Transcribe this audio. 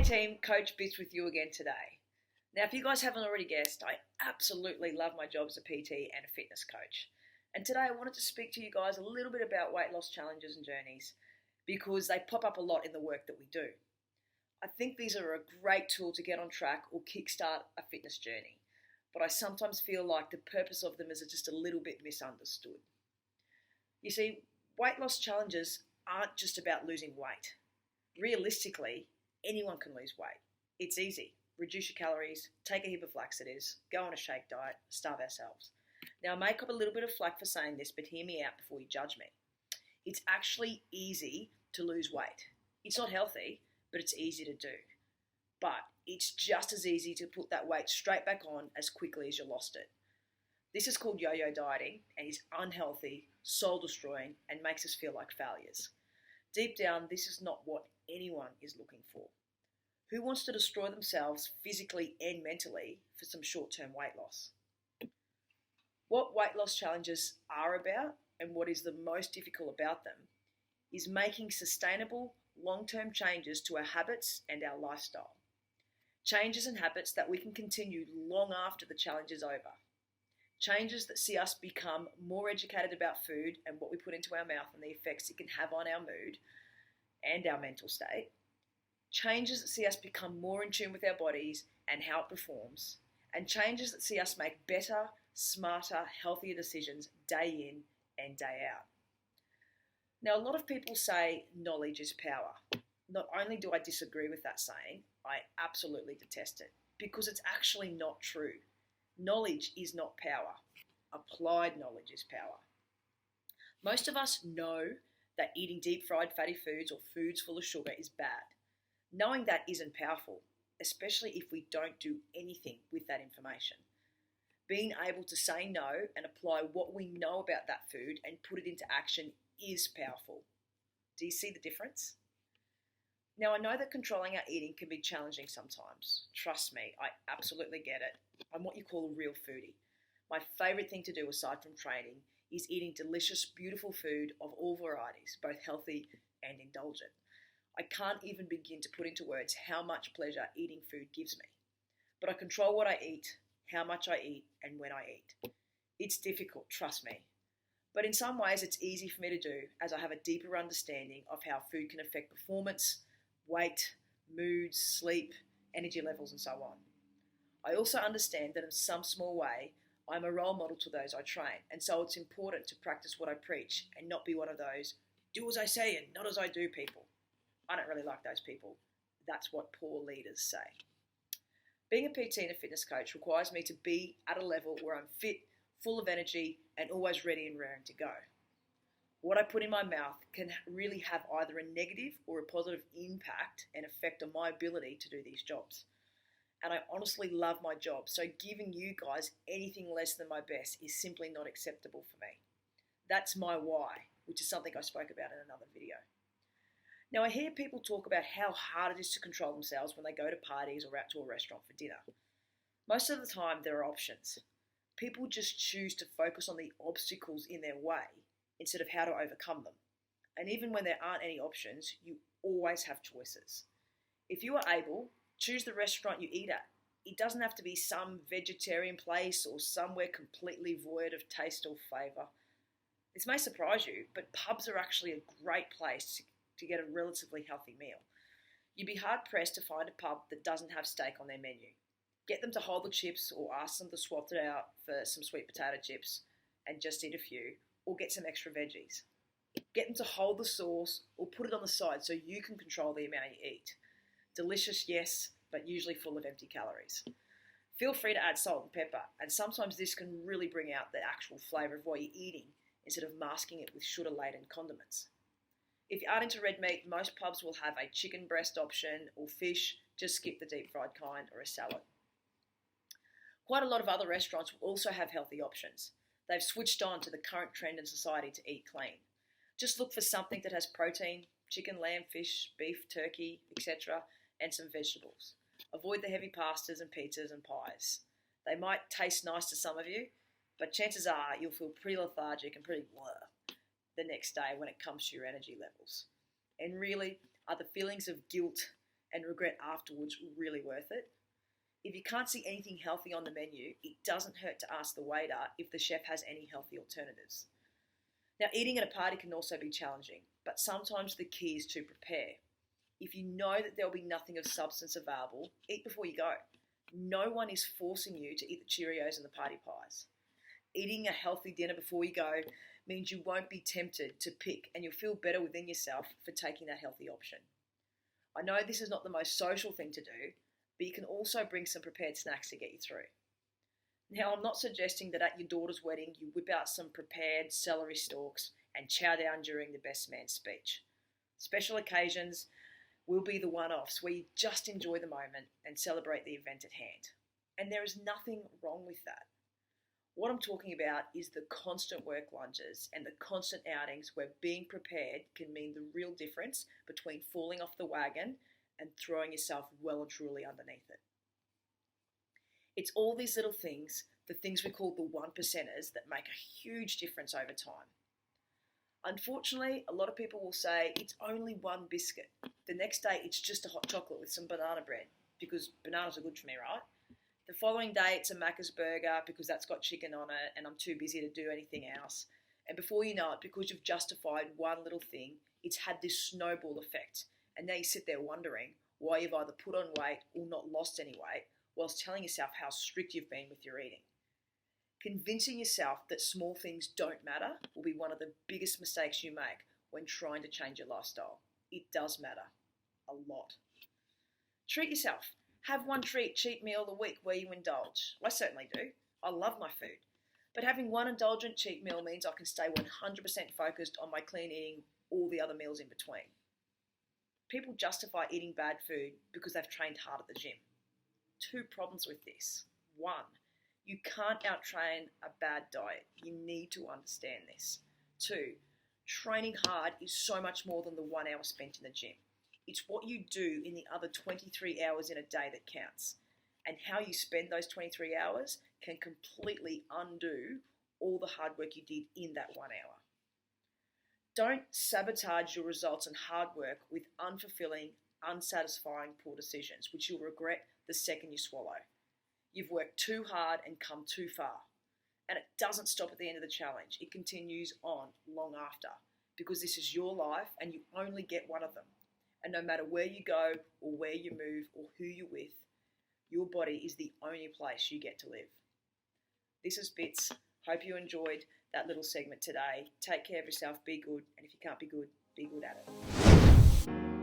team, Coach Bits with you again today. Now, if you guys haven't already guessed, I absolutely love my job as a PT and a fitness coach. And today I wanted to speak to you guys a little bit about weight loss challenges and journeys because they pop up a lot in the work that we do. I think these are a great tool to get on track or kickstart a fitness journey, but I sometimes feel like the purpose of them is just a little bit misunderstood. You see, weight loss challenges aren't just about losing weight. Realistically, anyone can lose weight. It's easy. Reduce your calories, take a heap of laxatives, go on a shake diet, starve ourselves. Now, I may cop a little bit of flack for saying this, but hear me out before you judge me. It's actually easy to lose weight. It's not healthy, but it's easy to do. But it's just as easy to put that weight straight back on as quickly as you lost it. This is called yo-yo dieting and is unhealthy, soul-destroying, and makes us feel like failures. Deep down, this is not what anyone is looking for. Who wants to destroy themselves physically and mentally for some short-term weight loss? What weight loss challenges are about and what is the most difficult about them is making sustainable, long-term changes to our habits and our lifestyle. Changes and habits that we can continue long after the challenge is over. Changes that see us become more educated about food and what we put into our mouth and the effects it can have on our mood and our mental state. Changes that see us become more in tune with our bodies and how it performs. And changes that see us make better, smarter, healthier decisions day in and day out. Now, a lot of people say knowledge is power. Not only do I disagree with that saying, I absolutely detest it because it's actually not true. Knowledge is not power. Applied knowledge is power. Most of us know that eating deep fried fatty foods or foods full of sugar is bad. Knowing that isn't powerful, especially if we don't do anything with that information. Being able to say no and apply what we know about that food and put it into action is powerful. Do you see the difference? Now, I know that controlling our eating can be challenging sometimes. Trust me, I absolutely get it. I'm what you call a real foodie. My favourite thing to do aside from training is eating delicious, beautiful food of all varieties, both healthy and indulgent. I can't even begin to put into words how much pleasure eating food gives me. But I control what I eat, how much I eat, and when I eat. It's difficult, trust me. But in some ways it's easy for me to do as I have a deeper understanding of how food can affect performance, weight, moods, sleep, energy levels, and so on. I also understand that in some small way, I'm a role model to those I train, and so it's important to practice what I preach and not be one of those do as I say and not as I do people. I don't really like those people. That's what poor leaders say. Being a PT and a fitness coach requires me to be at a level where I'm fit, full of energy, and always ready and raring to go. What I put in my mouth can really have either a negative or a positive impact and effect on my ability to do these jobs. And I honestly love my job, so giving you guys anything less than my best is simply not acceptable for me. That's my why, which is something I spoke about in another video. Now, I hear people talk about how hard it is to control themselves when they go to parties or out to a restaurant for dinner. Most of the time, there are options. People just choose to focus on the obstacles in their way instead of how to overcome them. And even when there aren't any options, you always have choices. If you are able, choose the restaurant you eat at. It doesn't have to be some vegetarian place or somewhere completely void of taste or flavour. This may surprise you, but pubs are actually a great place to get a relatively healthy meal. You'd be hard pressed to find a pub that doesn't have steak on their menu. Get them to hold the chips or ask them to swap it out for some sweet potato chips and just eat a few, or get some extra veggies. Get them to hold the sauce or put it on the side so you can control the amount you eat. Delicious, yes, but usually full of empty calories. Feel free to add salt and pepper, and sometimes this can really bring out the actual flavour of what you're eating instead of masking it with sugar-laden condiments. If you aren't into red meat, most pubs will have a chicken breast option or fish, just skip the deep fried kind, or a salad. Quite a lot of other restaurants will also have healthy options. They've switched on to the current trend in society to eat clean. Just look for something that has protein, chicken, lamb, fish, beef, turkey, etc., and some vegetables. Avoid the heavy pastas and pizzas and pies. They might taste nice to some of you, but chances are you'll feel pretty lethargic and pretty blur the next day when it comes to your energy levels. And really, are the feelings of guilt and regret afterwards really worth it? If you can't see anything healthy on the menu, it doesn't hurt to ask the waiter if the chef has any healthy alternatives. Now, eating at a party can also be challenging, but sometimes the key is to prepare. If you know that there will be nothing of substance available, eat before you go. No one is forcing you to eat the Cheerios and the party pies. Eating a healthy dinner before you go means you won't be tempted to pick, and you'll feel better within yourself for taking that healthy option. I know this is not the most social thing to do, but you can also bring some prepared snacks to get you through. Now, I'm not suggesting that at your daughter's wedding you whip out some prepared celery stalks and chow down during the best man speech. Special occasions will be the one-offs where you just enjoy the moment and celebrate the event at hand. And there is nothing wrong with that. What I'm talking about is the constant work lunches and the constant outings where being prepared can mean the real difference between falling off the wagon and throwing yourself well and truly underneath it. It's all these little things, the things we call the one percenters, that make a huge difference over time. Unfortunately, a lot of people will say it's only one biscuit. The next day it's just a hot chocolate with some banana bread because bananas are good for me, right? The following day it's a Macca's burger because that's got chicken on it and I'm too busy to do anything else. And before you know it, because you've justified one little thing, it's had this snowball effect. And now you sit there wondering why you've either put on weight or not lost any weight, whilst telling yourself how strict you've been with your eating. Convincing yourself that small things don't matter will be one of the biggest mistakes you make when trying to change your lifestyle. It does matter. A lot. Treat yourself. Have one cheat meal a week where you indulge. I certainly do. I love my food. But having one indulgent cheat meal means I can stay 100% focused on my clean eating all the other meals in between. People justify eating bad food because they've trained hard at the gym. Two problems with this. One, you can't out-train a bad diet. You need to understand this. Two, training hard is so much more than the 1 hour spent in the gym. It's what you do in the other 23 hours in a day that counts. And how you spend those 23 hours can completely undo all the hard work you did in that 1 hour. Don't sabotage your results and hard work with unfulfilling, unsatisfying poor decisions, which you'll regret the second you swallow. You've worked too hard and come too far. And it doesn't stop at the end of the challenge. It continues on long after, because this is your life and you only get one of them. And no matter where you go or where you move or who you're with, your body is the only place you get to live. This is Bits. Hope you enjoyed that little segment today. Take care of yourself, be good, and if you can't be good at it.